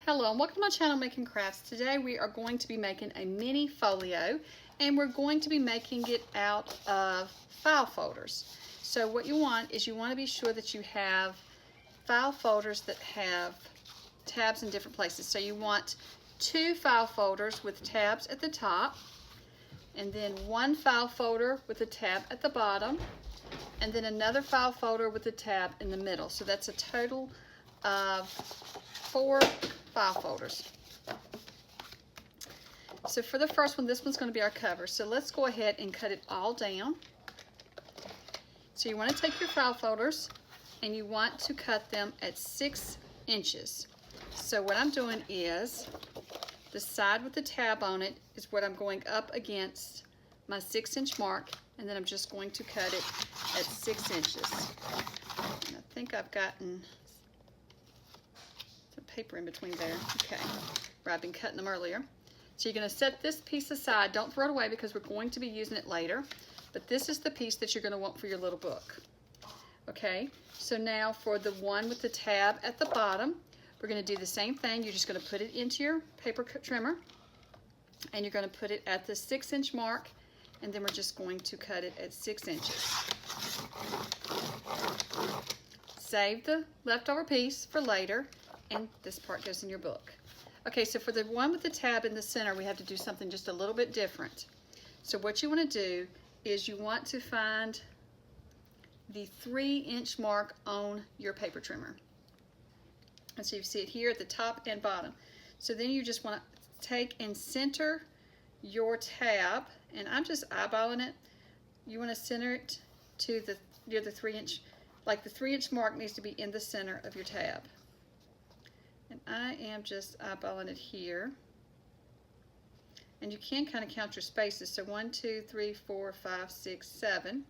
Hello and welcome to my channel Making Crafts. Today we are going to be making a mini folio and we're going to be making it out of file folders. So what you want is you want to be sure that you have file folders that have tabs in different places. So you want 2 file folders with tabs at the top, and then 1 file folder with a tab at the bottom, and then another file folder with a tab in the middle. So that's a total of 4 file folders. So for the first one, this one's going to be our cover. So let's go ahead and cut it all down. So you want to take your file folders and you want to cut them at 6 inches. So what I'm doing is the side with the tab on it is what I'm going up against my 6-inch mark, and then I'm just going to cut it at 6 inches. And I think I've gotten some paper in between there. Okay, where I've been cutting them earlier. So you're going to set this piece aside. Don't throw it away because we're going to be using it later. But this is the piece that you're going to want for your little book. Okay, so now for the one with the tab at the bottom, we're going to do the same thing. You're just going to put it into your paper trimmer and you're going to put it at the 6-inch mark, and then we're just going to cut it at 6 inches. Save the leftover piece for later, and this part goes in your book. Okay, so for the one with the tab in the center, we have to do something just a little bit different. So what you want to do is you want to find the 3-inch mark on your paper trimmer. And so you see it here at the top and bottom. So then you just want to take and center your tab, and I'm just eyeballing it. You want to center it to near the 3-inch, like the 3-inch mark needs to be in the center of your tab. And I am just eyeballing it here. And you can kind of count your spaces. So 1, 2, 3, 4, 5, 6, 7.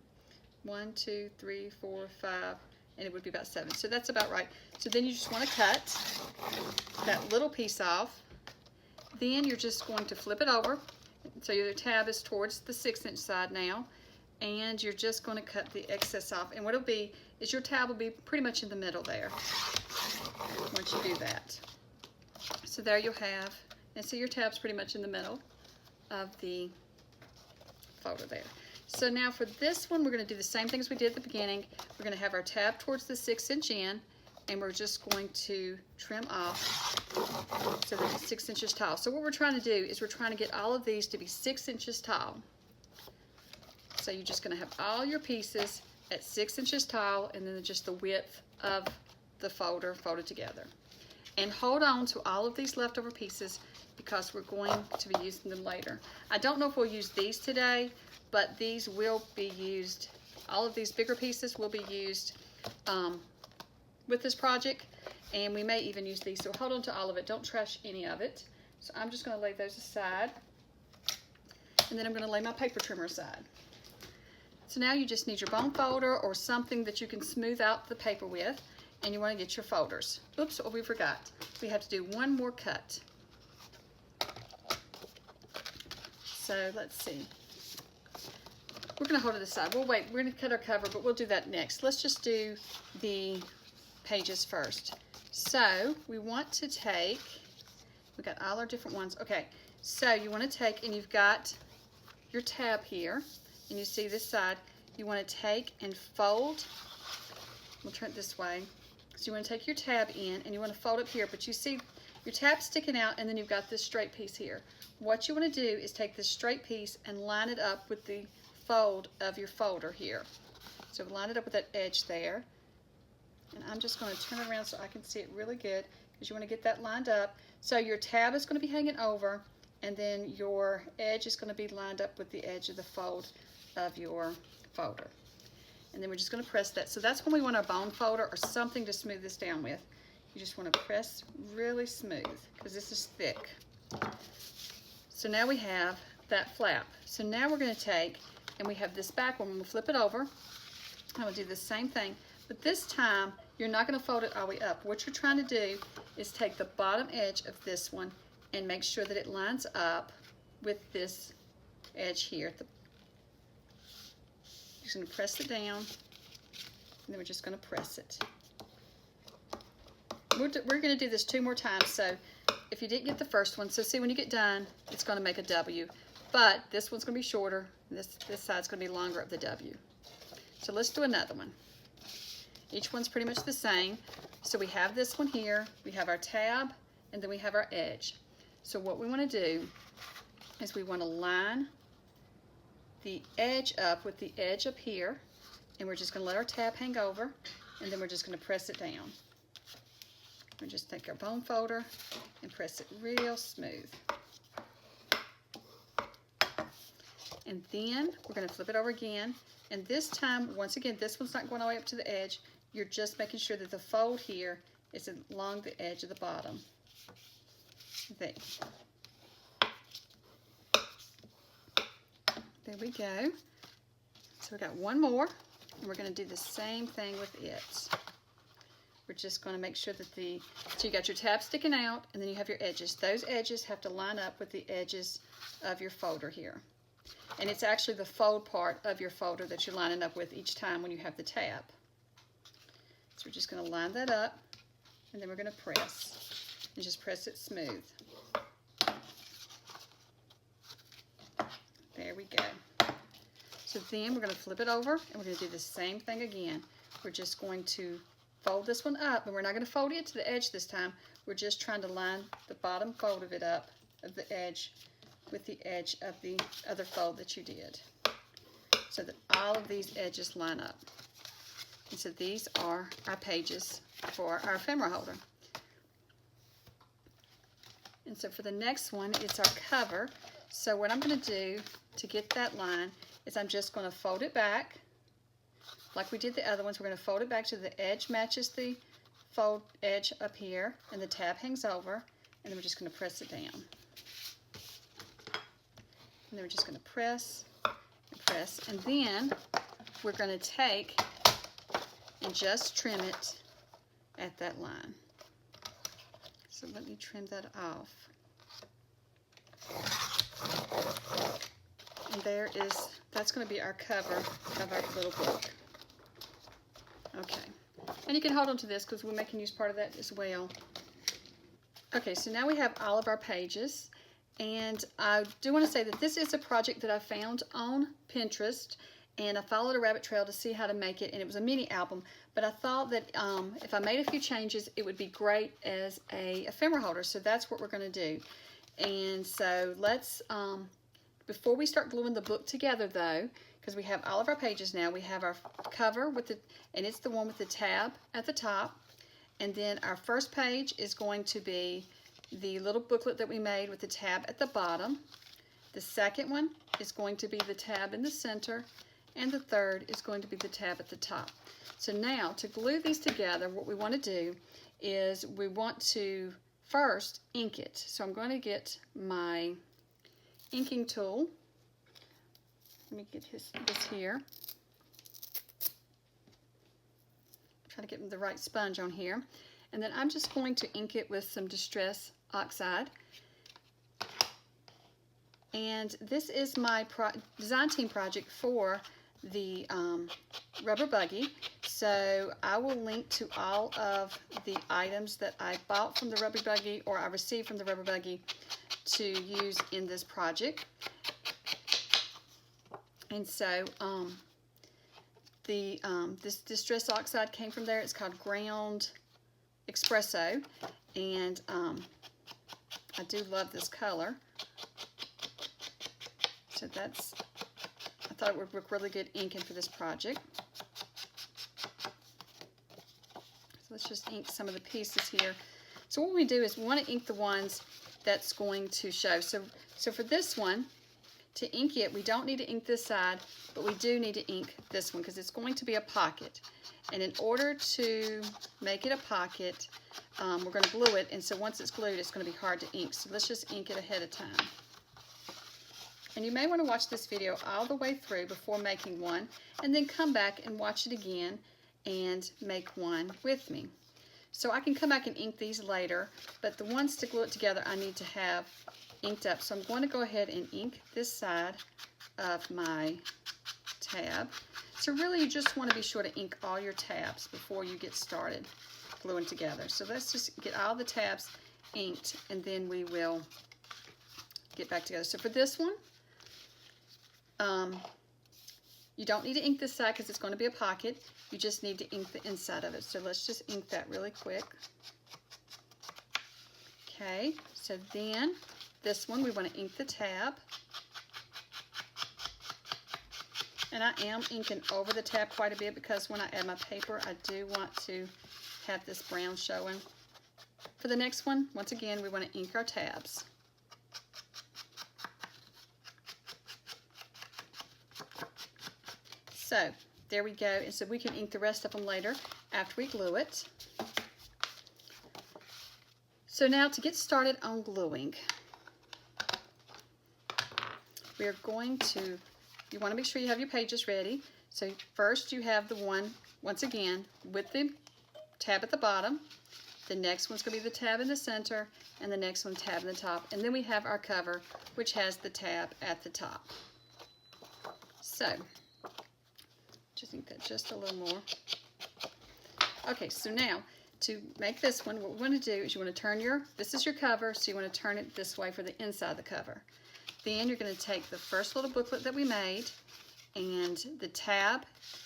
1, 2, 3, 4, 5, and it would be about 7. So that's about right. So then you just want to cut that little piece off. Then you're just going to flip it over. So your tab is towards the 6-inch side now, and you're just going to cut the excess off. And what it'll be is your tab will be pretty much in the middle there once you do that. So there you'll have, and so your tab's pretty much in the middle of the folder there. So now for this one, we're going to do the same thing as we did at the beginning. We're going to have our tab towards the 6-inch end, and we're just going to trim off so that it's 6 inches tall. So what we're trying to do is we're trying to get all of these to be 6 inches tall. So you're just going to have all your pieces at 6 inches tall, and then just the width of the folder folded together. And hold on to all of these leftover pieces because we're going to be using them later. I don't know if we'll use these today, but these will be used, all of these bigger pieces will be used with this project, and we may even use these. So hold on to all of it, don't trash any of it. So I'm just going to lay those aside, and then I'm going to lay my paper trimmer aside. So now you just need your bone folder or something that you can smooth out the paper with, and you want to get your folders. Oops, oh, we forgot. We have to do one more cut. So let's see. We're going to hold it aside. We'll wait. We're going to cut our cover, but we'll do that next. Let's just do the pages first. So we want to take, we got all our different ones. Okay, so you want to take, and you've got your tab here, and you see this side. You want to take and fold. We'll turn it this way. So you want to take your tab in, and you want to fold up here, but you see your tab sticking out, and then you've got this straight piece here. What you want to do is take this straight piece and line it up with the fold of your folder here. So line it up with that edge there, and I'm just going to turn it around so I can see it really good, because you want to get that lined up. So your tab is going to be hanging over, and then your edge is going to be lined up with the edge of the fold of your folder. And then we're just going to press that. So that's when we want our bone folder or something to smooth this down with. You just want to press really smooth because this is thick. So now we have that flap. So now we're going to take, and we have this back one. We'll flip it over. I will do the same thing, but this time you're not going to fold it all the way up. What you're trying to do is take the bottom edge of this one and make sure that it lines up with this edge here. You're just going to press it down, and then we're just going to press it. We're going to do this 2 more times, so if you didn't get the first one, so see when you get done, it's going to make a W. But this one's going to be shorter. This side's going to be longer of the W. So let's do another one. Each one's pretty much the same. So we have this one here, we have our tab, and then we have our edge. So what we want to do is we want to line the edge up with the edge up here, and we're just going to let our tab hang over, and then we're just going to press it down. We just take our bone folder and press it real smooth. And then we're going to flip it over again, and this time, once again, this one's not going all the way up to the edge. You're just making sure that the fold here is along the edge of the bottom. There. There we go. So we got one more, and we're going to do the same thing with it. We're just going to make sure that so you got your tab sticking out, and then you have your edges. Those edges have to line up with the edges of your folder here. And it's actually the fold part of your folder that you're lining up with each time when you have the tab. So we're just going to line that up, and then we're going to press, and just press it smooth. There we go. So then we're going to flip it over, and we're going to do the same thing again. We're just going to fold this one up, and we're not going to fold it to the edge this time. We're just trying to line the bottom fold of it up, of the edge, with the edge of the other fold that you did, so that all of these edges line up. And so these are our pages for our ephemera holder. And so for the next one, it's our cover. So what I'm going to do to get that line is I'm just going to fold it back like we did the other ones. We're going to fold it back to the edge matches the fold edge up here, and the tab hangs over, and then we're just going to press it down. And then we're just going to press and press, and then we're going to take and just trim it at that line. So let me trim that off. And that's going to be our cover of our little book. Okay, and you can hold on to this because we're making use part of that as well. Okay, so now we have all of our pages, and I do want to say that this is a project that I found on Pinterest, and I followed a rabbit trail to see how to make it, and it was a mini album, but I thought that if I made a few changes, it would be great as a ephemera holder, so that's what we're going to do. And so let's, before we start gluing the book together though, because we have all of our pages now, we have our cover and it's the one with the tab at the top, and then our first page is going to be the little booklet that we made with the tab at the bottom. The second one is going to be the tab in the center, and the third is going to be the tab at the top. So now to glue these together, what we want to do is we want to first ink it. So I'm going to get my inking tool. Let me get this here. Try to get the right sponge on here. And then I'm just going to ink it with some Distress Oxide. And this is my design team project for the rubber buggy. So I will link to all of the items that I bought from the rubber buggy or I received from the rubber buggy to use in this project. And so this Distress Oxide came from there. It's called Ground Espresso, and I do love this color. So I thought it would work really good inking for this project. So let's just ink some of the pieces here. So what we do is we want to ink the ones that's going to show. So for this one, to ink it, we don't need to ink this side, but we do need to ink this one because it's going to be a pocket. And in order to make it a pocket, we're going to glue it, and so once it's glued, it's going to be hard to ink. So let's just ink it ahead of time. And you may want to watch this video all the way through before making one, and then come back and watch it again and make one with me. So I can come back and ink these later, but the ones to glue it together I need to have inked up. So I'm going to go ahead and ink this side of my tab. So really you just want to be sure to ink all your tabs before you get started gluing together. So let's just get all the tabs inked, and then we will get back together. So for this one, you don't need to ink this side because it's going to be a pocket. You just need to ink the inside of it. So let's just ink that really quick. Okay, so then this one we want to ink the tab. And I am inking over the tab quite a bit because when I add my paper, I do want to have this brown showing. For the next one, once again, we want to ink our tabs. So there we go, and so we can ink the rest of them later after we glue it. So now to get started on gluing, we are going to, you want to make sure you have your pages ready. So first you have the one, once again, with the tab at the bottom. The next one's going to be the tab in the center, and the next one tab in the top. And then we have our cover, which has the tab at the top. So just ink that just a little more. Okay, so now to make this one, what we want to do is you want to turn your, this is your cover, so you want to turn it this way for the inside of the cover. Then you're going to take the first little booklet that we made, and the tab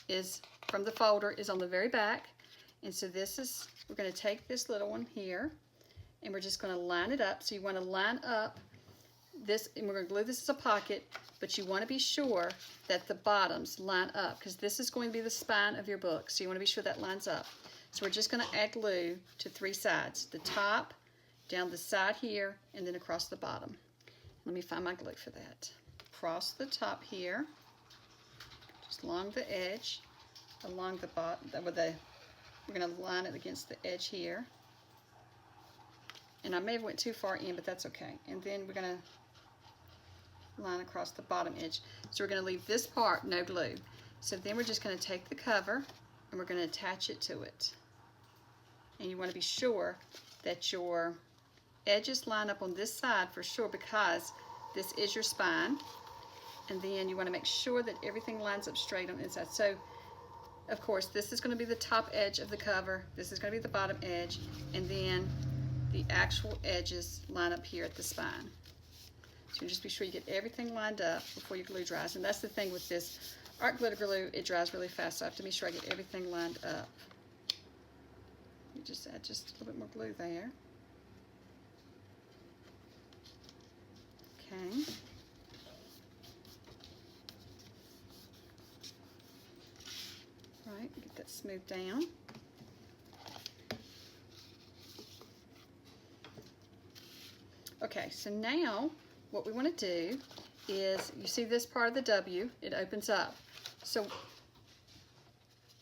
is from the folder is on the very back. And so this is, we're going to take this little one here, and we're just going to line it up. So you want to line up this, and we're going to glue this as a pocket, but you want to be sure that the bottoms line up because this is going to be the spine of your book. So you want to be sure that lines up. So we're just going to add glue to three sides, the top, down the side here, and then across the bottom. Let me find my glue for that. Across the top here, just along the edge, along the bottom, we're going to line it against the edge here. And I may have went too far in, but that's okay. And then we're going to line across the bottom edge. So we're going to leave this part no glue. So then we're just going to take the cover and we're going to attach it to it. And you want to be sure that your edges line up on this side for sure because this is your spine. And then you want to make sure that everything lines up straight on the inside. So of course this is going to be the top edge of the cover, this is going to be the bottom edge, and then the actual edges line up here at the spine. So you just be sure you get everything lined up before your glue dries. And that's the thing with this art glitter glue, it dries really fast, so I have to be sure I get everything lined up. You just add just a little bit more glue there. Okay. Right, get that smoothed down. Okay, so now what we want to do is, you see this part of the W, it opens up. So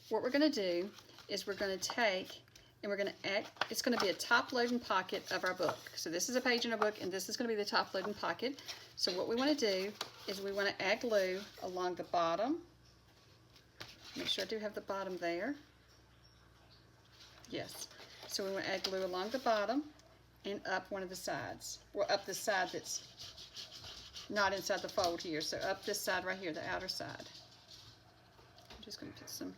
what we're going to do is we're going to take and we're going to add, it's going to be a top loading pocket of our book. So this is a page in our book and this is going to be the top loading pocket. So what we want to do is we want to add glue along the bottom. Make sure I do have the bottom there. Yes. So we want to add glue along the bottom and up one of the sides. Well, up the side that's not inside the fold here. So up this side right here, the outer side. I'm just going to put some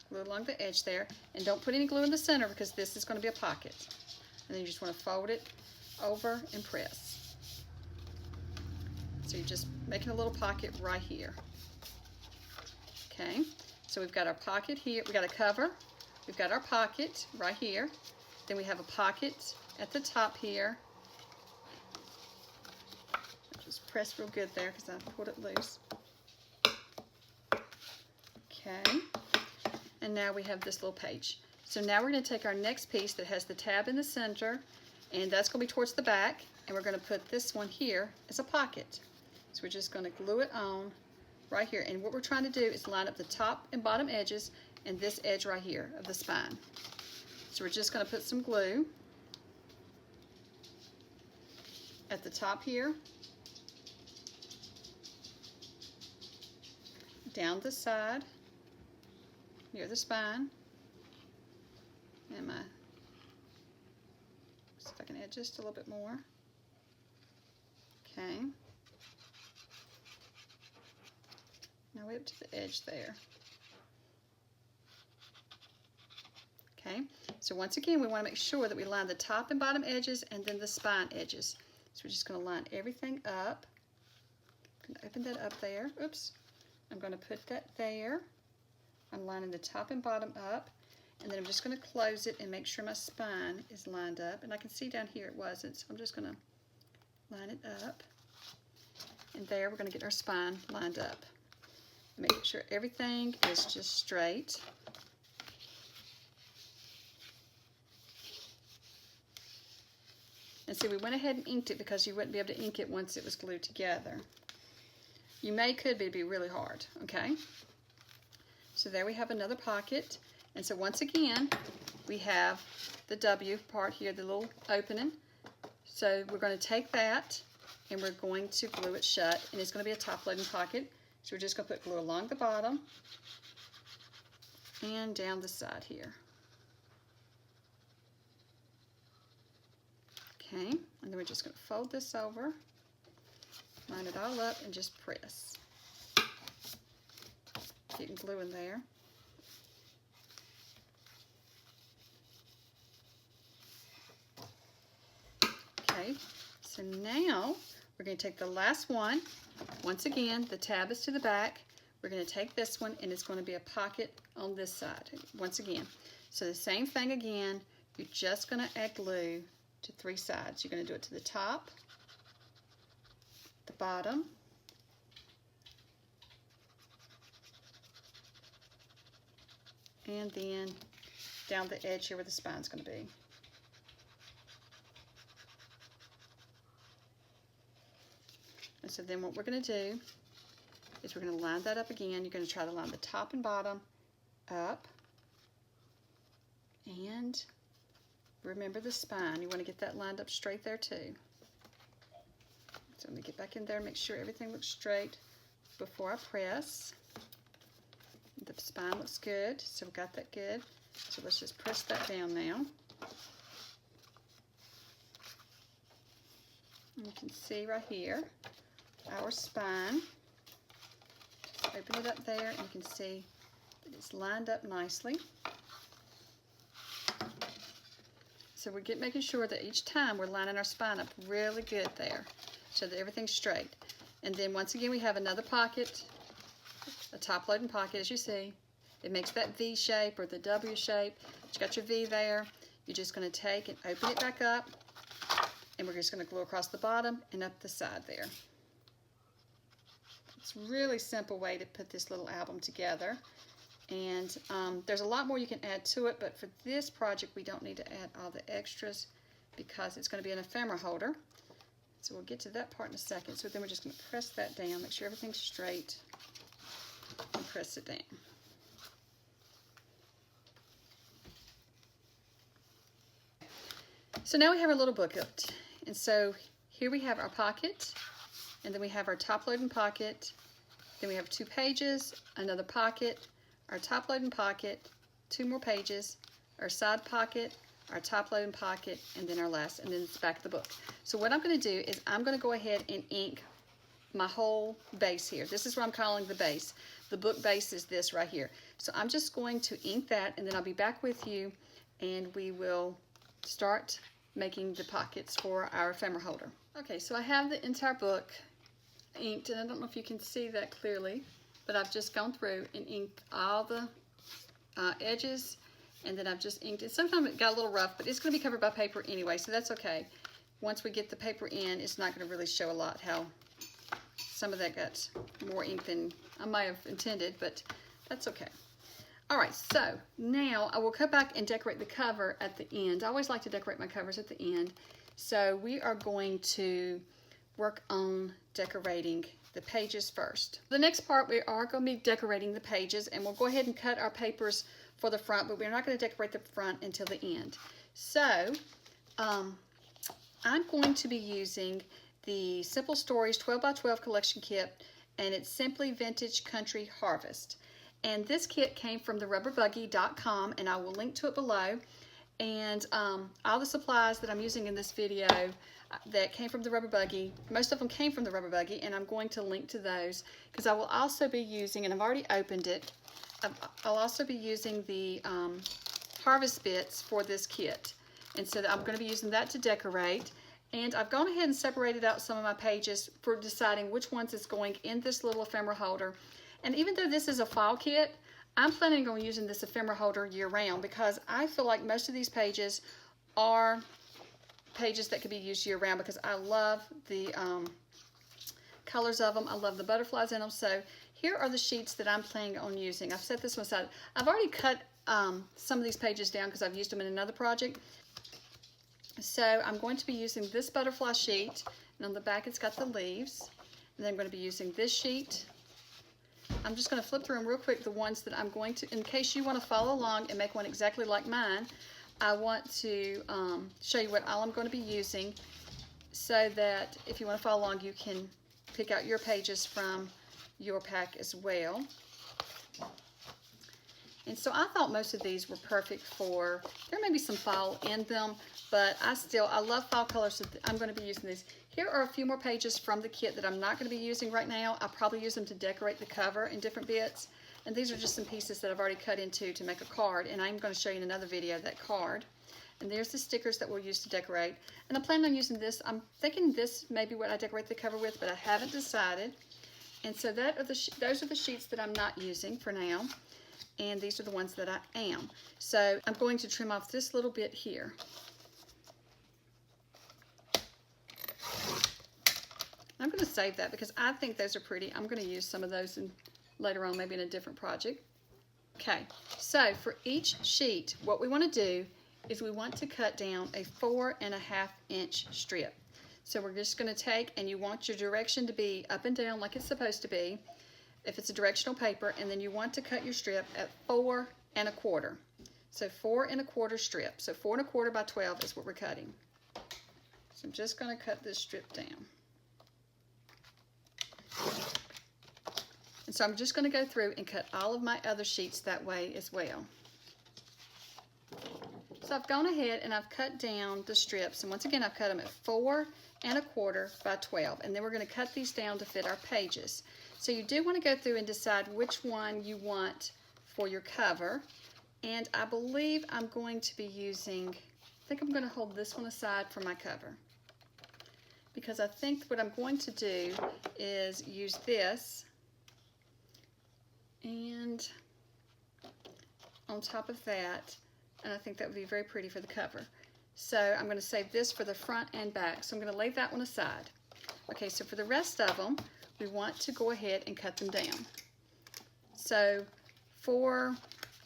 glue along the edge there. And don't put any glue in the center because this is going to be a pocket. And then you just want to fold it over and press. So you're just making a little pocket right here. Okay. So we've got our pocket here, we've got a cover, we've got our pocket right here, then we have a pocket at the top here. Just press real good there because I pulled it loose. Okay, and now we have this little page. So now we're going to take our next piece that has the tab in the center, and that's going to be towards the back, and we're going to put this one here as a pocket. So we're just going to glue it on right here, and what we're trying to do is line up the top and bottom edges and this edge right here of the spine. So we're just going to put some glue at the top here, down the side near the spine, and see if I can add just a little bit more. Okay. Now way up to the edge there. Okay, so once again, we want to make sure that we line the top and bottom edges and then the spine edges. So we're just going to line everything up. I'm going to open that up there. Oops. I'm going to put that there. I'm lining the top and bottom up. And then I'm just going to close it and make sure my spine is lined up. And I can see down here it wasn't, so I'm just going to line it up. And there we're going to get our spine lined up. Make sure everything is just straight. And see, we went ahead and inked it because you wouldn't be able to ink it once it was glued together. You could, but it'd be really hard, okay? So there we have another pocket. And so once again, we have the W part here, the little opening. So we're going to take that and we're going to glue it shut, and it's going to be a top-loading pocket. So we're just going to put glue along the bottom and down the side here. Okay, and then we're just going to fold this over, line it all up, and just press. Getting glue in there. Okay, so now we're going to take the last one. Once again, the tab is to the back. We're going to take this one, and it's going to be a pocket on this side. Once again, so the same thing again. You're just going to add glue to 3 sides. You're going to do it to the top, the bottom, and then down the edge here where the spine's going to be. And so then what we're going to do is we're going to line that up again. You're going to try to line the top and bottom up, and remember the spine. You want to get that lined up straight there too. So let me get back in there and make sure everything looks straight before I press. The spine looks good, so we've got that good. So let's just press that down now. And you can see right here our spine. Just open it up there and you can see that it's lined up nicely. So we're making sure that each time we're lining our spine up really good there so that everything's straight. And then once again we have another pocket, a top loading pocket as you see. It makes that V shape or the W shape. You got your V there. You're just going to take and open it back up, and we're just going to glue across the bottom and up the side there. It's a really simple way to put this little album together. And there's a lot more you can add to it, but for this project we don't need to add all the extras because it's going to be an ephemera holder. So we'll get to that part in a second. So then we're just going to press that down, make sure everything's straight, and press it down. So now we have our little booklet. And so here we have our pocket, and then we have our top loading pocket, then we have 2 pages, another pocket, our top loading pocket, 2 more pages, our side pocket, our top loading pocket, and then our last, and then it's back of the book. So what I'm going to do is I'm going to go ahead and ink my whole base here. This is what I'm calling the base. The book base is this right here. So I'm just going to ink that, and then I'll be back with you and we will start making the pockets for our ephemera holder. Okay, so I have the entire book inked, and I don't know if you can see that clearly, but I've just gone through and inked all the edges, and then I've just inked it. Sometimes it got a little rough, but it's going to be covered by paper anyway, so that's okay. Once we get the paper in, it's not going to really show a lot how some of that got more ink than I might have intended, but that's okay. All right, so now I will cut back and decorate the cover at the end. I always like to decorate my covers at the end. So we are going to work on decorating the pages first. The next part, we are going to be decorating the pages, and we'll go ahead and cut our papers for the front, but we're not going to decorate the front until the end. So I'm going to be using the Simple Stories 12x12 collection kit, and it's Simply Vintage Country Harvest. And this kit came from the rubberbuggy.com, and I will link to it below. And all the supplies that I'm using in this video that came from the Rubber Buggy, most of them came from the Rubber Buggy, and I'm going to link to those because I will also be using, and I've already opened it, I'll also be using the harvest bits for this kit. And so I'm going to be using that to decorate. And I've gone ahead and separated out some of my pages for deciding which ones is going in this little ephemera holder. And even though this is a fall kit, I'm planning on using this ephemera holder year round because I feel like most of these pages are pages that could be used year round because I love the colors of them. I love the butterflies in them. So here are the sheets that I'm planning on using. I've set this one aside. I've already cut some of these pages down because I've used them in another project. So I'm going to be using this butterfly sheet, and on the back it's got the leaves. And then I'm going to be using this sheet. I'm just going to flip through them real quick, the ones that I'm going to, in case you want to follow along and make one exactly like mine, I want to show you what all I'm going to be using so that if you want to follow along, you can pick out your pages from your pack as well. And so I thought most of these were perfect for, there may be some fall in them, but I love fall colors, so I'm going to be using these. Here are a few more pages from the kit that I'm not going to be using right now. I'll probably use them to decorate the cover in different bits. And these are just some pieces that I've already cut into to make a card, and I'm going to show you in another video that card. And there's the stickers that we'll use to decorate. And I plan on using this. I'm thinking this may be what I decorate the cover with, but I haven't decided. And so those are the sheets that I'm not using for now. And these are the ones that I am. So I'm going to trim off this little bit here. I'm going to save that because I think those are pretty. I'm going to use some of those later on, maybe in a different project. Okay, so for each sheet, what we want to do is we want to cut down a 4.5 inch strip. So we're just going to take, and you want your direction to be up and down like it's supposed to be, if it's a directional paper, and then you want to cut your strip at 4 1/4. So 4 1/4 strip. So 4 1/4 by 12 is what we're cutting. So I'm just going to cut this strip down. And so I'm just going to go through and cut all of my other sheets that way as well. So I've gone ahead and I've cut down the strips, and once again I've cut them at 4 1/4 by 12, and then we're going to cut these down to fit our pages. So you do want to go through and decide which one you want for your cover, and I believe I'm going to be using, I think I'm going to hold this one aside for my cover, because I think what I'm going to do is use this and on top of that, and I think that would be very pretty for the cover. So I'm going to save this for the front and back, so I'm going to lay that one aside. Okay, so for the rest of them, we want to go ahead and cut them down. So for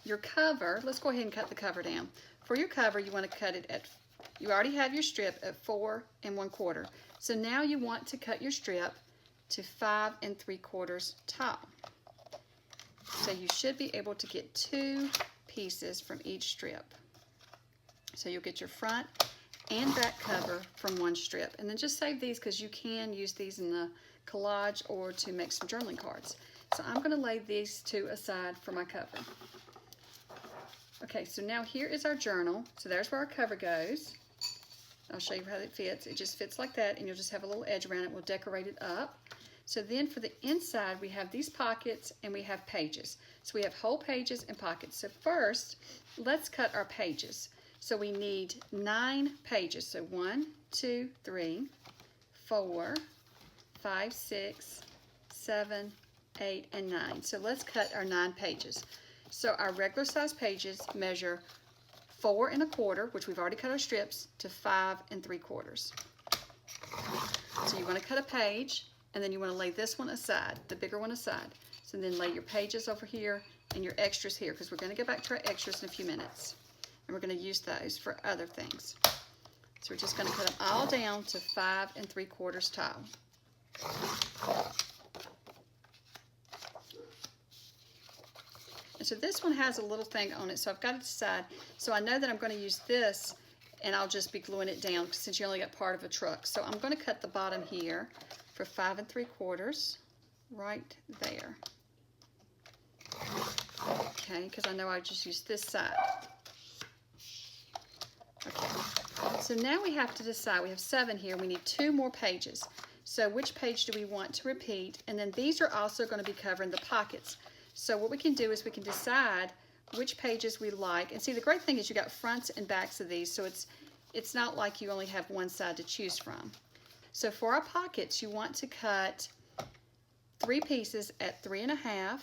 your cover, let's go ahead and cut the cover down. For your cover, you want to cut it at, you already have your strip at 4 1/4. So now you want to cut your strip to 5 3/4 tall. So you should be able to get 2 pieces from each strip. So you'll get your front and back cover from one strip. And then just save these because you can use these in the collage or to make some journaling cards. So I'm going to lay these 2 aside for my cover. Okay, so now here is our journal. So there's where our cover goes. I'll show you how it fits. It just fits like that, and you'll just have a little edge around it. We'll decorate it up. So then for the inside, we have these pockets and we have pages. So we have whole pages and pockets. So first, let's cut our pages. So we need 9 pages. So 1, 2, 3, 4, 5, 6, 7, 8, and 9. So let's cut our 9 pages. So our regular size pages measure 4 1/4, which we've already cut our strips, to 5 3/4. So you want to cut a page, and then you want to lay this one aside, the bigger one aside. So then lay your pages over here and your extras here, because we're going to go back to our extras in a few minutes. And we're going to use those for other things. So we're just going to cut them all down to 5 3/4 tall. And so this one has a little thing on it, so I've got to decide. So I know that I'm going to use this, and I'll just be gluing it down since you only got part of a truck. So I'm going to cut the bottom here for 5 3/4 right there. Okay, because I know I just used this side. Okay, so now we have to decide. We have 7 here. We need 2 more pages. So which page do we want to repeat? And then these are also going to be covering the pockets. So what we can do is we can decide which pages we like. And see, the great thing is you got fronts and backs of these, so it's not like you only have one side to choose from. So for our pockets, you want to cut 3 pieces at 3 1/2,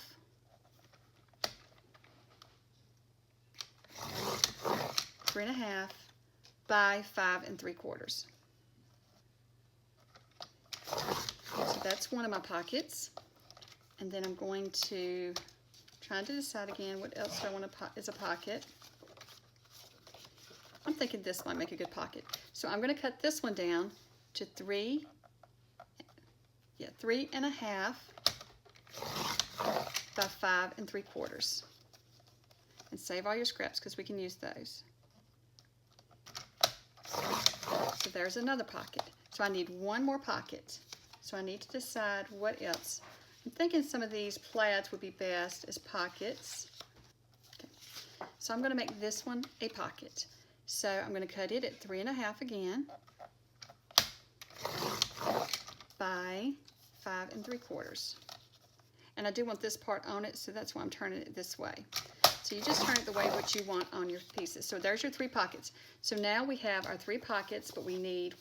3 1/2 by 5 3/4. So that's one of my pockets. And then I'm going to trying to decide again what else do I want to as a pocket. I'm thinking this might make a good pocket. So I'm going to cut this one down to 3 1/2 by 5 3/4. And save all your scraps because we can use those. So there's another pocket. So I need one more pocket. So I need to decide what else. I'm thinking some of these plaids would be best as pockets. Okay. So I'm going to make this one a pocket. So I'm going to cut it at 3 1/2 again by 5 3/4. And I do want this part on it, so that's why I'm turning it this way. So you just turn it the way what you want on your pieces. So there's your 3 pockets. So now we have our 3 pockets, but we need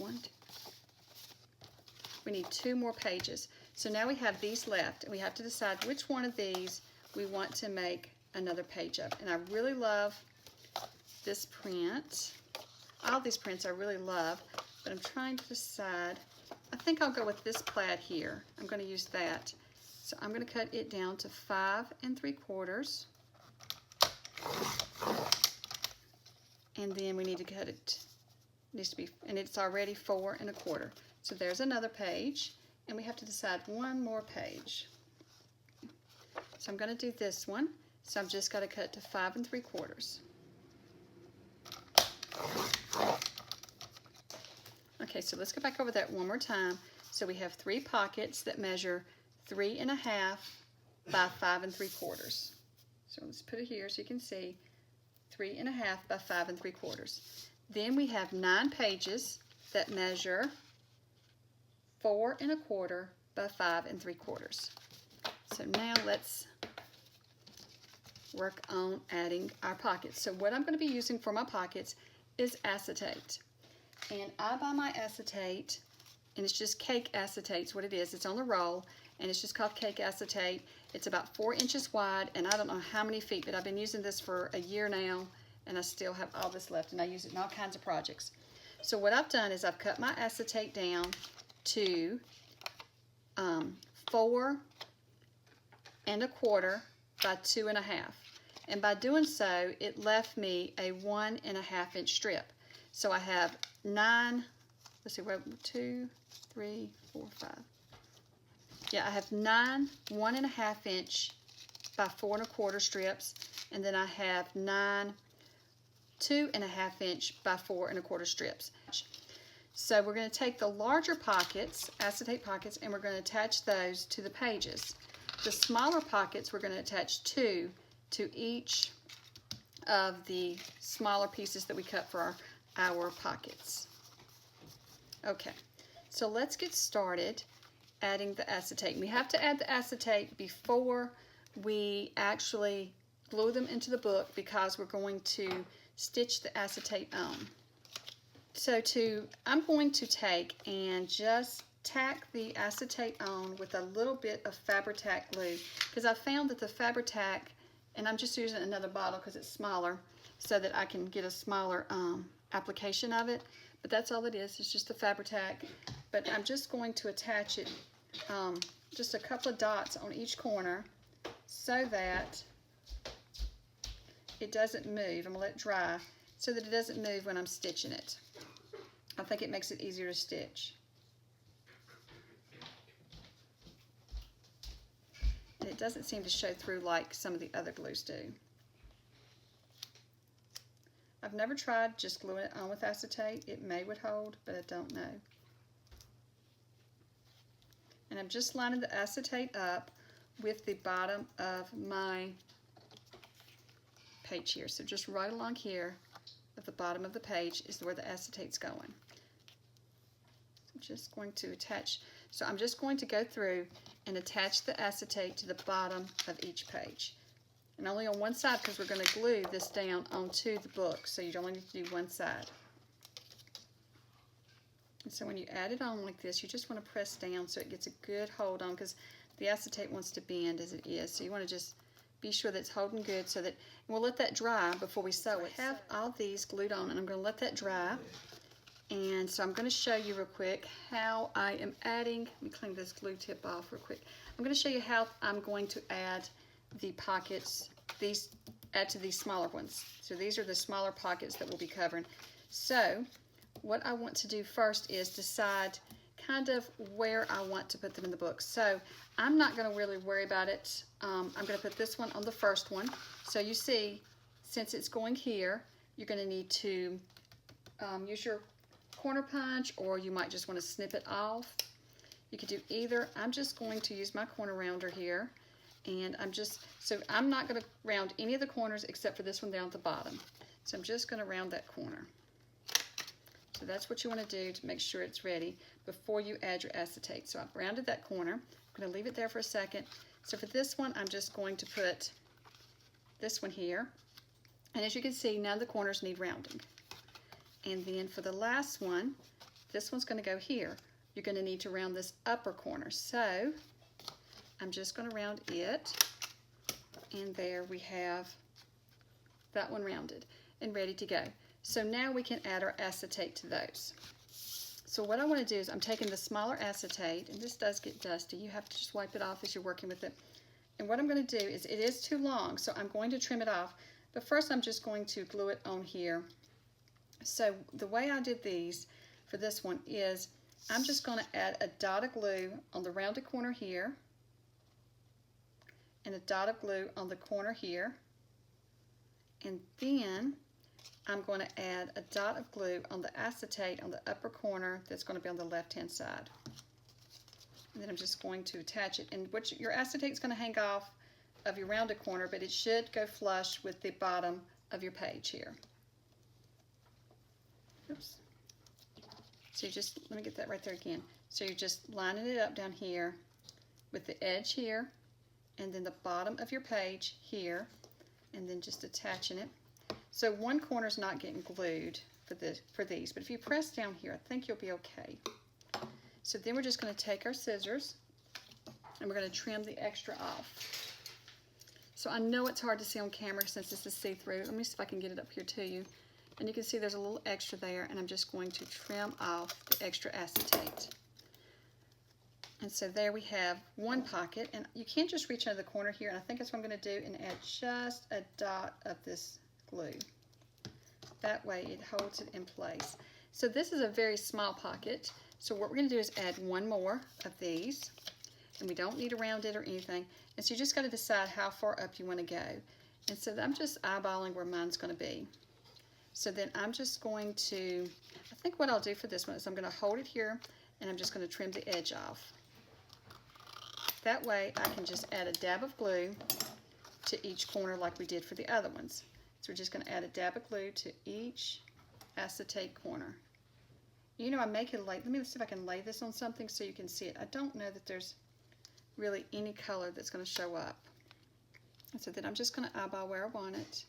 we need 2 more pages. So now we have these left, and we have to decide which one of these we want to make another page of. And I really love this print. All these prints I really love, but I'm trying to decide. I think I'll go with this plaid here. I'm going to use that. So I'm going to cut it down to 5 3/4. And then we need to cut it, needs to be, and it's already 4 1/4. So there's another page, and we have to decide one more page. So I'm going to do this one. So I've just got to cut to 5 3/4. Okay, so let's go back over that one more time. So we have 3 pockets that measure 3 1/2 by 5 3/4. So let's put it here so you can see 3 1/2 by 5 3/4. Then we have 9 pages that measure 4 1/4 by 5 3/4. So now let's work on adding our pockets. So what I'm going to be using for my pockets is acetate. And I buy my acetate, and it's just cake acetate is what it is. It's on the roll, and it's just called cake acetate. It's about 4 inches wide, and I don't know how many feet, but I've been using this for a year now, and I still have all this left, and I use it in all kinds of projects. So what I've done is I've cut my acetate down to 4 1/4 by 2 1/2. And by doing so, it left me a 1 1/2 inch strip. So I have 9, let's see, 2, 3, 4, 5. Yeah, I have 9 1 1/2 inch by 4 1/4 strips, and then I have 9 2 1/2 inch by 4 1/4 strips. So we're going to take the larger pockets, acetate pockets, and we're going to attach those to the pages. The smaller pockets we're going to attach 2 to each of the smaller pieces that we cut for our pockets. Okay, so let's get started adding the acetate. We have to add the acetate before we actually glue them into the book because we're going to stitch the acetate on. So I'm going to take and just tack the acetate on with a little bit of Fabri-Tac glue because I found that the Fabri-Tac, and I'm just using another bottle because it's smaller so that I can get a smaller application of it, but that's all it is. It's just the Fabri-Tac, but I'm just going to attach it just a couple of dots on each corner so that it doesn't move. I'm going to let it dry so that it doesn't move when I'm stitching it. I think it makes it easier to stitch. And it doesn't seem to show through like some of the other glues do. I've never tried just gluing it on with acetate. It may would hold, but I don't know. And I'm just lining the acetate up with the bottom of my page here. So just right along here at the bottom of the page is where the acetate's going. I'm just going to attach, so I'm just going to go through and attach the acetate to the bottom of each page. And only on one side because we're going to glue this down onto the book. So you only need to do one side. And so when you add it on like this, you just want to press down so it gets a good hold on, because the acetate wants to bend as it is. So you want to just be sure that it's holding good, so that, and we'll let that dry before we sew it. I have all these glued on, and I'm going to let that dry. And so I'm going to show you real quick how I am adding, let me clean this glue tip off real quick. I'm going to show you how I'm going to add the pockets, add to these smaller ones. So these are the smaller pockets that we'll be covering. So what I want to do first is decide kind of where I want to put them in the book. So I'm not going to really worry about it. I'm going to put this one on the first one. So you see, since it's going here, you're going to need to use your corner punch, or you might just want to snip it off. You could do either. I'm just going to use my corner rounder here, and I'm not going to round any of the corners except for this one down at the bottom. So I'm just going to round that corner. So that's what you want to do to make sure it's ready before you add your acetate. So I've rounded that corner. I'm going to leave it there for a second. So for this one, I'm just going to put this one here. And as you can see, now the corners need rounding. And then for the last one, this one's going to go here. You're going to need to round this upper corner. So I'm just going to round it. And there we have that one rounded and ready to go. So now we can add our acetate to those. So what I want to do is I'm taking the smaller acetate, and this does get dusty. You have to just wipe it off as you're working with it. And what I'm going to do is, it is too long, so I'm going to trim it off. But first I'm just going to glue it on here. So the way I did these for this one is I'm just going to add a dot of glue on the rounded corner here, and a dot of glue on the corner here, and then I'm going to add a dot of glue on the acetate on the upper corner that's going to be on the left-hand side. And then I'm just going to attach it. And your acetate is going to hang off of your rounded corner, but it should go flush with the bottom of your page here. Oops. So you just, let me get that right there again. So you're just lining it up down here with the edge here, and then the bottom of your page here, and then just attaching it. So one corner's not getting glued for these, but if you press down here, I think you'll be okay. So then we're just going to take our scissors, and we're going to trim the extra off. So I know it's hard to see on camera since this is see-through. Let me see if I can get it up here to you. And you can see there's a little extra there, and I'm just going to trim off the extra acetate. And so there we have one pocket, and you can't just reach into the corner here, and I think that's what I'm going to do, and add just a dot of this glue. That way it holds it in place. So this is a very small pocket, so what we're going to do is add one more of these, and we don't need to round it or anything, and so you just got to decide how far up you want to go. And so I'm just eyeballing where mine's going to be. So then I'm just going to, I think what I'll do for this one is I'm going to hold it here, and I'm just going to trim the edge off. That way I can just add a dab of glue to each corner like we did for the other ones. So we're just going to add a dab of glue to each acetate corner. You know, I make it lay, let me see if I can lay this on something so you can see it. I don't know that there's really any color that's going to show up. And so then I'm just going to eyeball where I want it.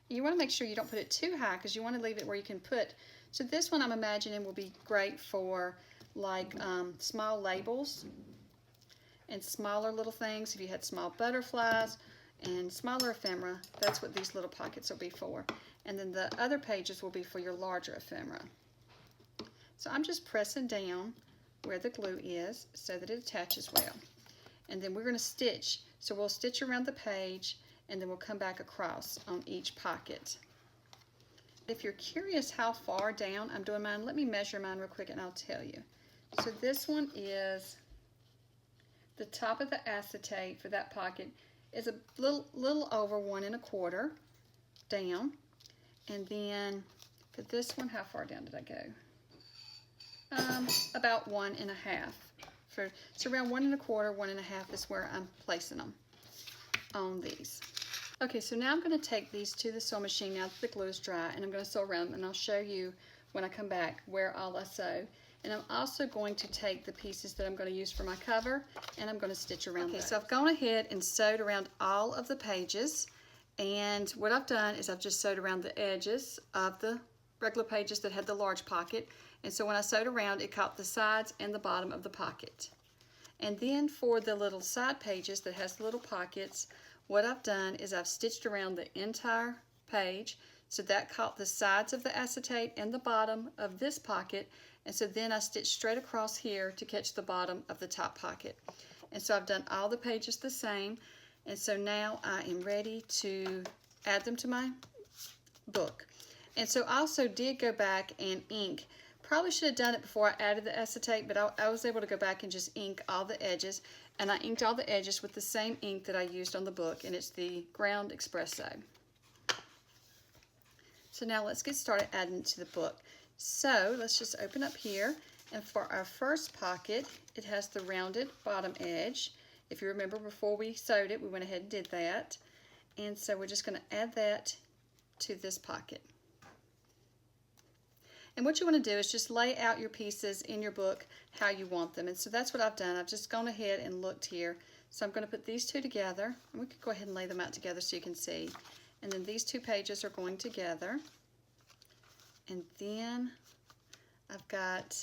You want to make sure you don't put it too high because you want to leave it where you can put. So this one I'm imagining will be great for like small labels and smaller little things. If you had small butterflies and smaller ephemera, that's what these little pockets will be for. And then the other pages will be for your larger ephemera. So I'm just pressing down where the glue is so that it attaches well. And then we're going to stitch. So we'll stitch around the page, and then we'll come back across on each pocket. If you're curious how far down I'm doing mine, let me measure mine real quick and I'll tell you. So this one is the top of the acetate for that pocket is a little over 1 1/4 down. And then for this one, how far down did I go? About 1 1/2. So around 1 1/4, 1 1/2 is where I'm placing them on these. Okay, so now I'm going to take these to the sewing machine now that the glue is dry, and I'm going to sew around them, and I'll show you when I come back where all I sew. And I'm also going to take the pieces that I'm going to use for my cover, and I'm going to stitch around those. So I've gone ahead and sewed around all of the pages, and what I've done is I've just sewed around the edges of the regular pages that had the large pocket, and so when I sewed around, it caught the sides and the bottom of the pocket. And then for the little side pages that has the little pockets, what I've done is I've stitched around the entire page, so that caught the sides of the acetate and the bottom of this pocket, and so then I stitched straight across here to catch the bottom of the top pocket. And so I've done all the pages the same, and so now I am ready to add them to my book. And so I also did go back and ink. Probably should have done it before I added the acetate, but I was able to go back and just ink all the edges, and I inked all the edges with the same ink that I used on the book, and it's the ground Espresso. So now let's get started adding to the book. So let's just open up here, and for our first pocket, it has the rounded bottom edge. If you remember, before we sewed it, we went ahead and did that. And so we're just going to add that to this pocket. And what you want to do is just lay out your pieces in your book how you want them. And so that's what I've done. I've just gone ahead and looked here. So I'm going to put these two together. And we could go ahead and lay them out together so you can see. And then these two pages are going together. And then I've got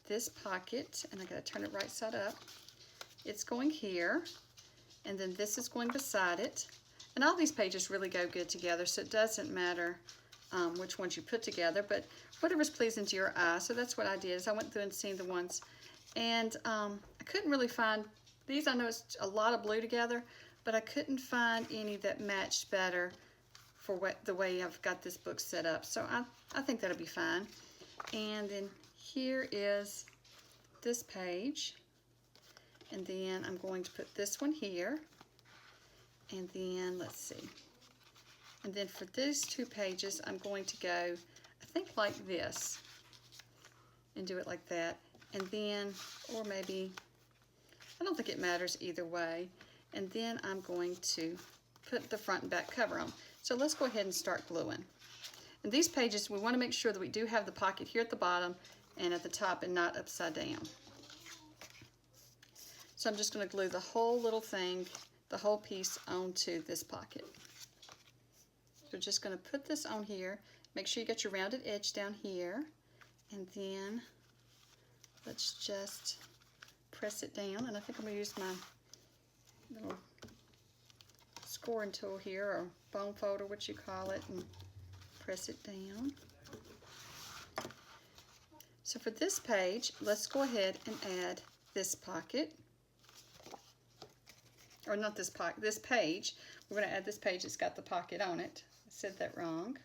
this pocket, and I got to turn it right side up. It's going here, and then this is going beside it. And all these pages really go good together, so it doesn't matter which ones you put together, but whatever's pleasing to your eye. So that's what I did, is I went through and seen the ones, and I couldn't really find these. I know it's a lot of blue together, but I couldn't find any that matched better for the way I've got this book set up. So I think that'll be fine. And then here is this page, and then I'm going to put this one here, and then let's see. And then for these two pages, I'm going to go, I think like this, and do it like that. And then, or maybe, I don't think it matters either way. And then I'm going to put the front and back cover on. So let's go ahead and start gluing. And these pages, we want to make sure that we do have the pocket here at the bottom and at the top and not upside down. So I'm just going to glue the whole little thing, the whole piece onto this pocket. So just going to put this on here. Make sure you get your rounded edge down here. And then let's just press it down. And I think I'm going to use my little scoring tool here, or bone folder, what you call it, and press it down. So for this page, let's go ahead and add this pocket. Or not this pocket, this page. We're going to add this page that's got the pocket on it. I said that wrong.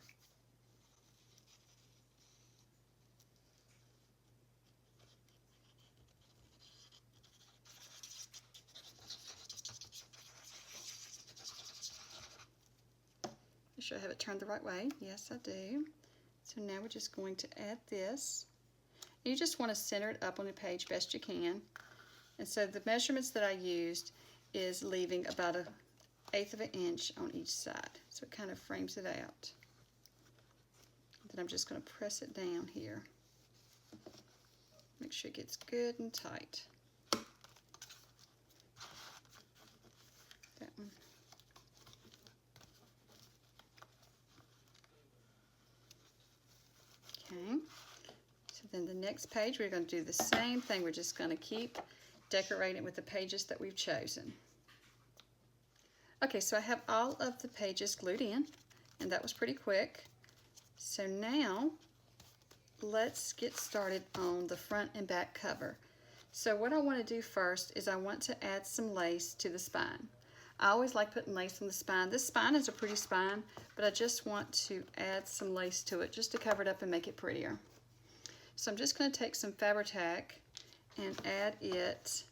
Make sure I have it turned the right way. Yes, I do. So now we're just going to add this. You just want to center it up on the page best you can. And so the measurements that I used is leaving about 1/8 of an inch on each side. So it kind of frames it out. Then I'm just going to press it down here. Make sure it gets good and tight. That one. Okay. So then the next page, we're going to do the same thing. We're just going to keep decorating with the pages that we've chosen. Okay, so I have all of the pages glued in, and that was pretty quick. So now let's get started on the front and back cover. So what I want to do first is I want to add some lace to the spine. I always like putting lace on the spine. This spine is a pretty spine, but I just want to add some lace to it just to cover it up and make it prettier. So I'm just going to take some Fabri-Tac and add it.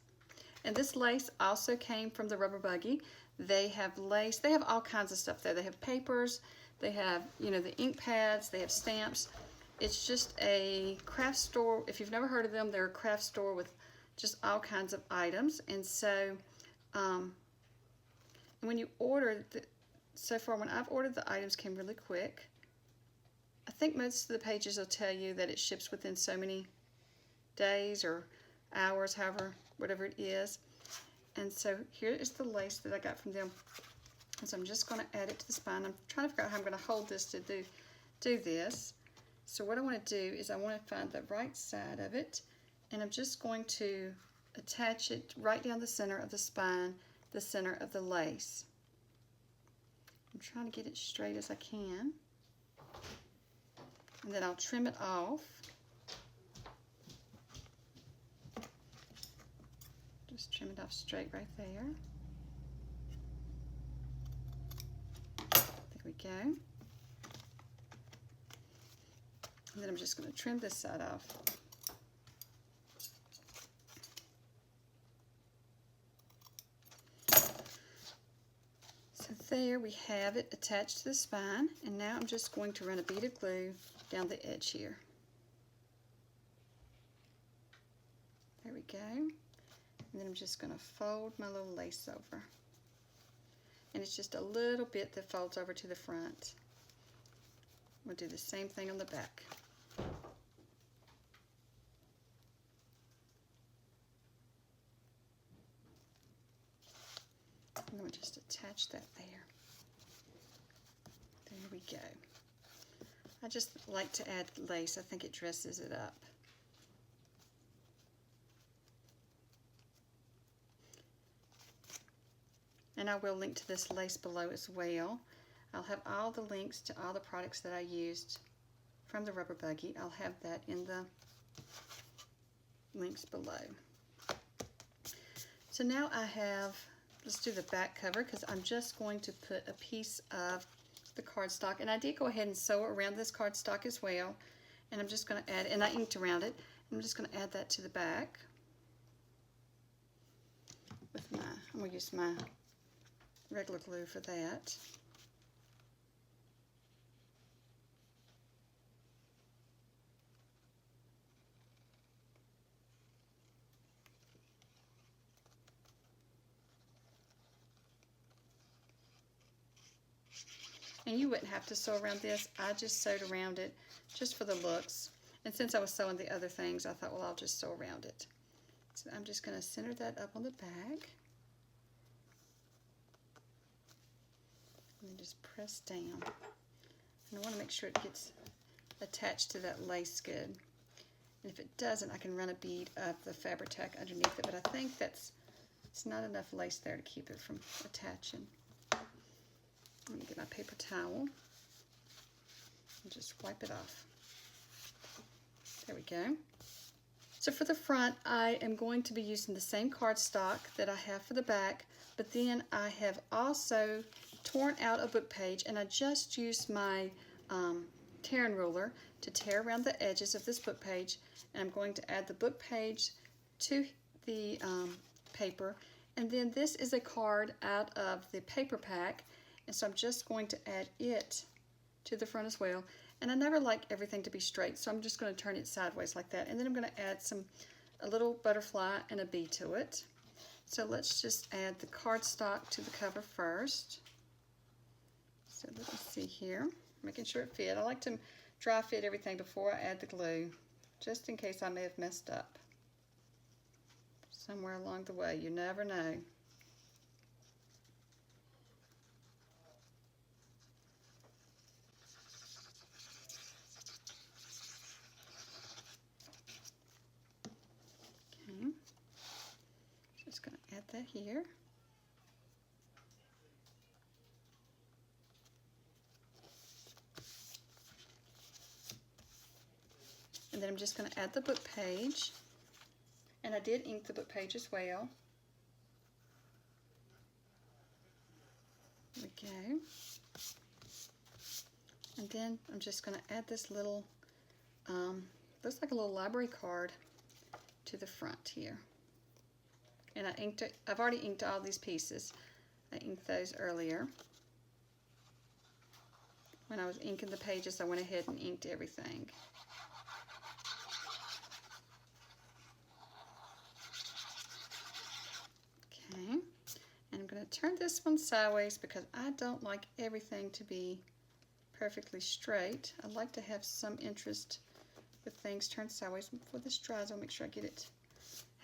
And this lace also came from the Rubber Buggy. They have lace, they have all kinds of stuff there. They have papers, they have, you know, the ink pads, they have stamps. It's just a craft store. If you've never heard of them, they're a craft store with just all kinds of items. And so, when you order, so far when I've ordered, the items came really quick. I think most of the pages will tell you that it ships within so many days or hours, however, whatever it is. And so here is the lace that I got from them. And so I'm just going to add it to the spine. I'm trying to figure out how I'm going to hold this to do this. So what I want to do is I want to find the right side of it, and I'm just going to attach it right down the center of the spine, the center of the lace. I'm trying to get it straight as I can. And then I'll trim it off. Just trim it off straight right there. There we go. And then I'm just going to trim this side off. So there we have it attached to the spine, and now I'm just going to run a bead of glue down the edge here. There we go. And then I'm just going to fold my little lace over. And it's just a little bit that folds over to the front. We'll do the same thing on the back. And then we'll just attach that there. There we go. I just like to add lace. I think it dresses it up. And I will link to this lace below as well. I'll have all the links to all the products that I used from the rubber buggy. I'll have that in the links below. So now I have, let's do the back cover, because I'm just going to put a piece of the cardstock, and I did go ahead and sew around this cardstock as well, and I'm just going to add, and I inked around it, I'm just going to add that to the back with my, I'm going to use my regular glue for that. And you wouldn't have to sew around this. I just sewed around it just for the looks. And since I was sewing the other things, I thought, well, I'll just sew around it. So I'm just going to center that up on the back. And then just press down. And I want to make sure it gets attached to that lace good. And if it doesn't, I can run a bead of the Fabri-Tac underneath it. But I think it's not enough lace there to keep it from attaching. I'm going to get my paper towel and just wipe it off. There we go. So for the front, I am going to be using the same cardstock that I have for the back, but then I have also torn out a book page, and I just used my tearing ruler to tear around the edges of this book page, and I'm going to add the book page to the paper. And then this is a card out of the paper pack, and so I'm just going to add it to the front as well. And I never like everything to be straight, so I'm just going to turn it sideways like that. And then I'm going to add a little butterfly and a bee to it. So let's just add the cardstock to the cover first. So let me see here, making sure it fit. I like to dry fit everything before I add the glue, just in case I may have messed up somewhere along the way. You never know. Just going to add that here. And then I'm just going to add the book page. And I did ink the book page as well. There we go. And then I'm just going to add this little, looks like a little library card to the front here. And I've already inked all these pieces. I inked those earlier. When I was inking the pages, I went ahead and inked everything. Okay, and I'm going to turn this one sideways because I don't like everything to be perfectly straight. I like to have some interest with things turned sideways. Before this dries, I'll make sure I get it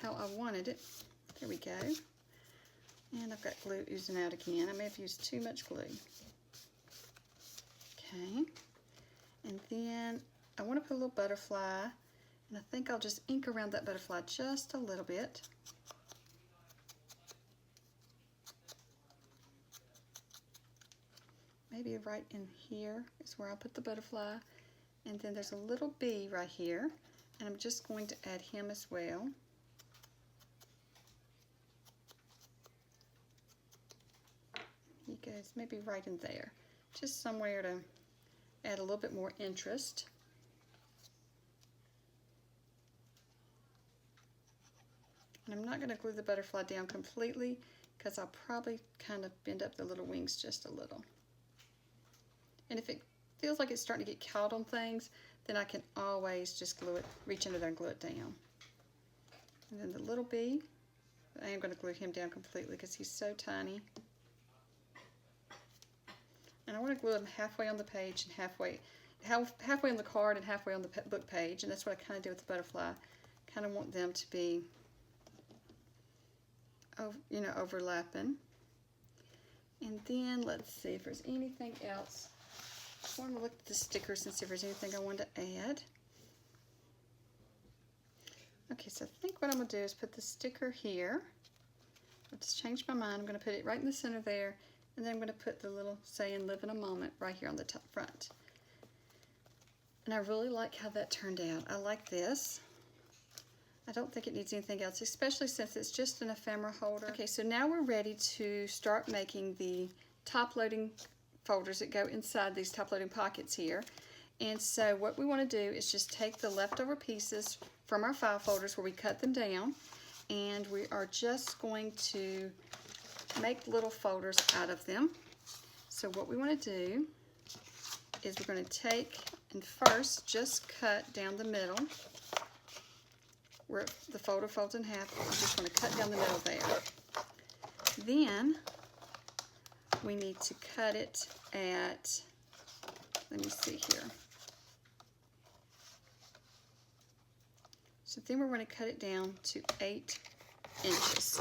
how I wanted it. There we go. And I've got glue oozing out again. I may have used too much glue. Okay. And then I want to put a little butterfly, and I think I'll just ink around that butterfly just a little bit. Maybe right in here is where I'll put the butterfly. And then there's a little bee right here, and I'm just going to add him as well. He goes maybe right in there, just somewhere to add a little bit more interest. And I'm not going to glue the butterfly down completely because I'll probably kind of bend up the little wings just a little. And if it feels like it's starting to get caught on things, then I can always just glue it, reach under there and glue it down. And then the little bee, I am going to glue him down completely because he's so tiny. And I want to glue him halfway on the page and halfway on the card and halfway on the book page. And that's what I kind of do with the butterfly. Kind of want them to be, you know, overlapping. And then let's see if there's anything else. I want to look at the stickers and see if there's anything I want to add. Okay, so I think what I'm going to do is put the sticker here. I've just changed my mind. I'm going to put it right in the center there, and then I'm going to put the little saying "Live in a Moment" right here on the top front. And I really like how that turned out. I like this. I don't think it needs anything else, especially since it's just an ephemera holder. Okay, so now we're ready to start making the top-loading folders that go inside these top-loading pockets here. And so what we want to do is just take the leftover pieces from our file folders where we cut them down, and we are just going to make little folders out of them. So what we want to do is we're going to take and first just cut down the middle where the folder folds in half. I'm just going to cut down the middle there. Then we need to cut it at, let me see here. So then we're going to cut it down to 8 inches.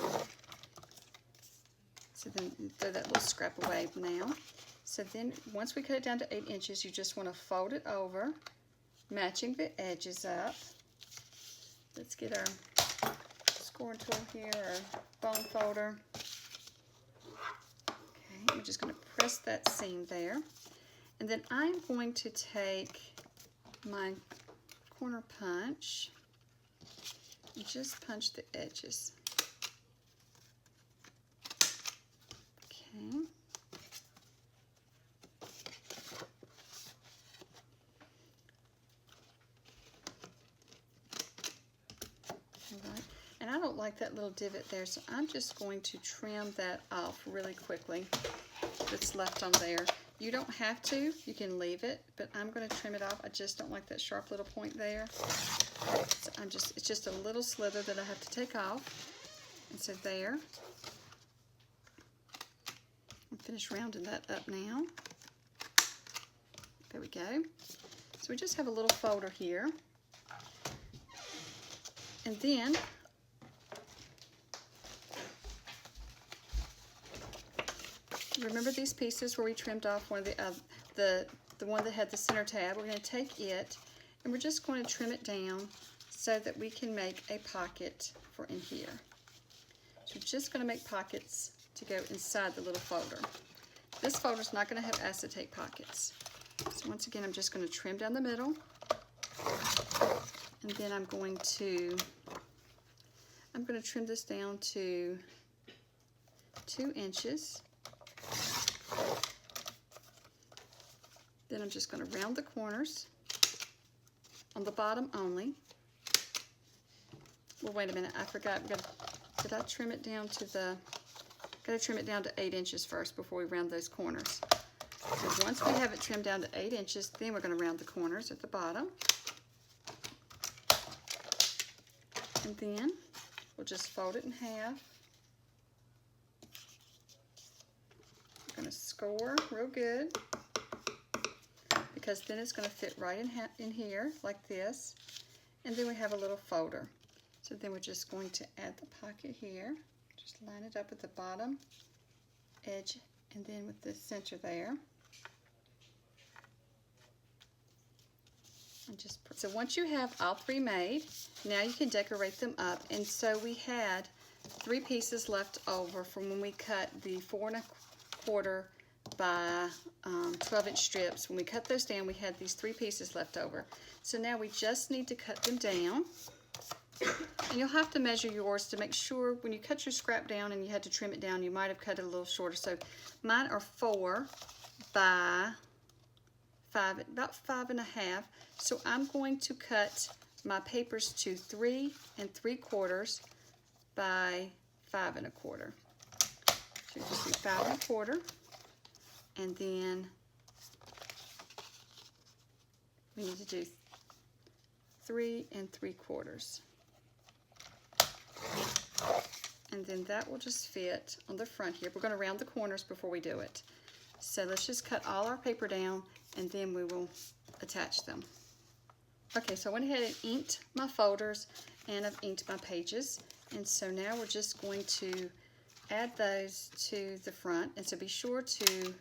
So then throw that little scrap away now. So then once we cut it down to 8 inches, you just want to fold it over, matching the edges up. Let's get our score tool here, our bone folder. Okay, I'm just going to press that seam there. And then I'm going to take my corner punch and just punch the edges. Okay. Alright. And I don't like that little divot there, so I'm just going to trim that off really quickly that's left on there. You don't have to, you can leave it, but I'm going to trim it off. I just don't like that sharp little point there. So it's just a little slither that I have to take off. And so there. I'm finished rounding that up now. There we go. So we just have a little folder here. And then remember these pieces where we trimmed off one of the one that had the center tab? We're going to take it and we're just going to trim it down so that we can make a pocket for in here. So we're just going to make pockets to go inside the little folder. This folder is not going to have acetate pockets. So once again, I'm just going to trim down the middle, and then I'm going to trim this down to 2 inches. Then I'm just going to round the corners on the bottom only. Well, wait a minute, I forgot. Did I trim it down to gotta trim it down to 8 inches first before we round those corners. So once we have it trimmed down to 8 inches, then we're going to round the corners at the bottom. And then we'll just fold it in half. I'm going to score real good, because then it's going to fit right in here like this. And then we have a little folder. So then we're just going to add the pocket here. Just line it up with the bottom edge and then with the center there. And just so once you have all three made, now you can decorate them up. And so we had 3 pieces left over from when we cut the 4 1/4 by 12-inch strips. When we cut those down, we had these 3 pieces left over. So now we just need to cut them down. And you'll have to measure yours to make sure when you cut your scrap down and you had to trim it down, you might have cut it a little shorter. So mine are 4 by 5, about 5 1/2. So I'm going to cut my papers to 3 3/4 by 5 1/4. So you can see 5 1/4. And then we need to do 3 3/4. And then that will just fit on the front here. We're going to round the corners before we do it. So let's just cut all our paper down and then we will attach them. Okay, so I went ahead and inked my folders and I've inked my pages. And so now we're just going to add those to the front. And so be sure to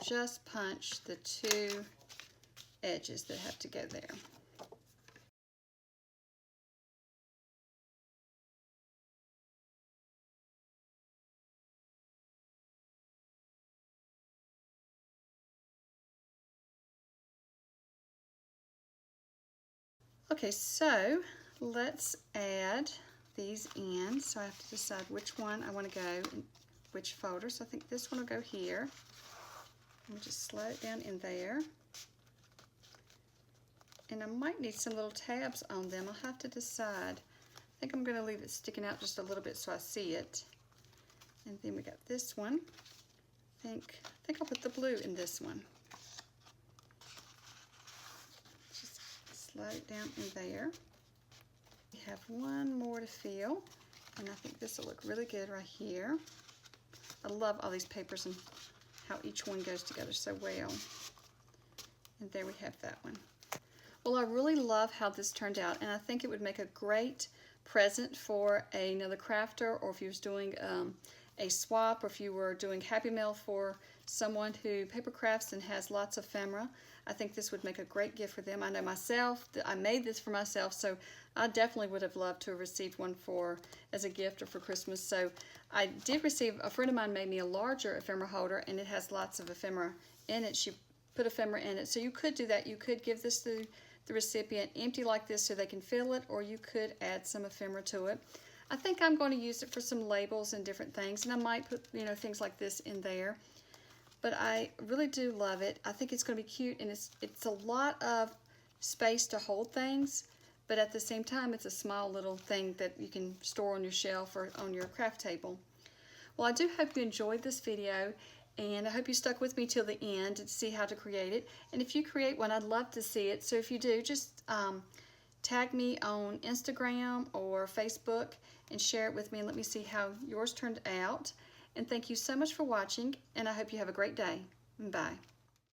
just punch the 2 edges that have to go there. Okay, so let's add these in. So I have to decide which one I want to go in which folder. So I think this one will go here. I'll just slide it down in there. And I might need some little tabs on them. I'll have to decide. I think I'm going to leave it sticking out just a little bit so I see it. And then we got this one. I think I'll put the blue in this one. Slide it down in there. We have one more to fill, and I think this will look really good right here. I love all these papers and how each one goes together so well. And there we have that one. Well, I really love how this turned out, and I think it would make a great present for another crafter, or if you was doing a swap, or if you were doing Happy Mail for someone who paper crafts and has lots of ephemera. I think this would make a great gift for them. I know myself, I made this for myself, so I definitely would have loved to have received one as a gift or for Christmas. So I did receive, a friend of mine made me a larger ephemera holder, and it has lots of ephemera in it. She put ephemera in it. So you could do that. You could give this to the recipient empty like this so they can fill it, or you could add some ephemera to it. I think I'm going to use it for some labels and different things, and I might put, things like this in there. But I really do love it. I think it's going to be cute, and it's a lot of space to hold things, but at the same time, it's a small little thing that you can store on your shelf or on your craft table. Well, I do hope you enjoyed this video, and I hope you stuck with me till the end to see how to create it. And if you create one, I'd love to see it. So if you do, just tag me on Instagram or Facebook and share it with me and let me see how yours turned out. And thank you so much for watching, and I hope you have a great day. Bye.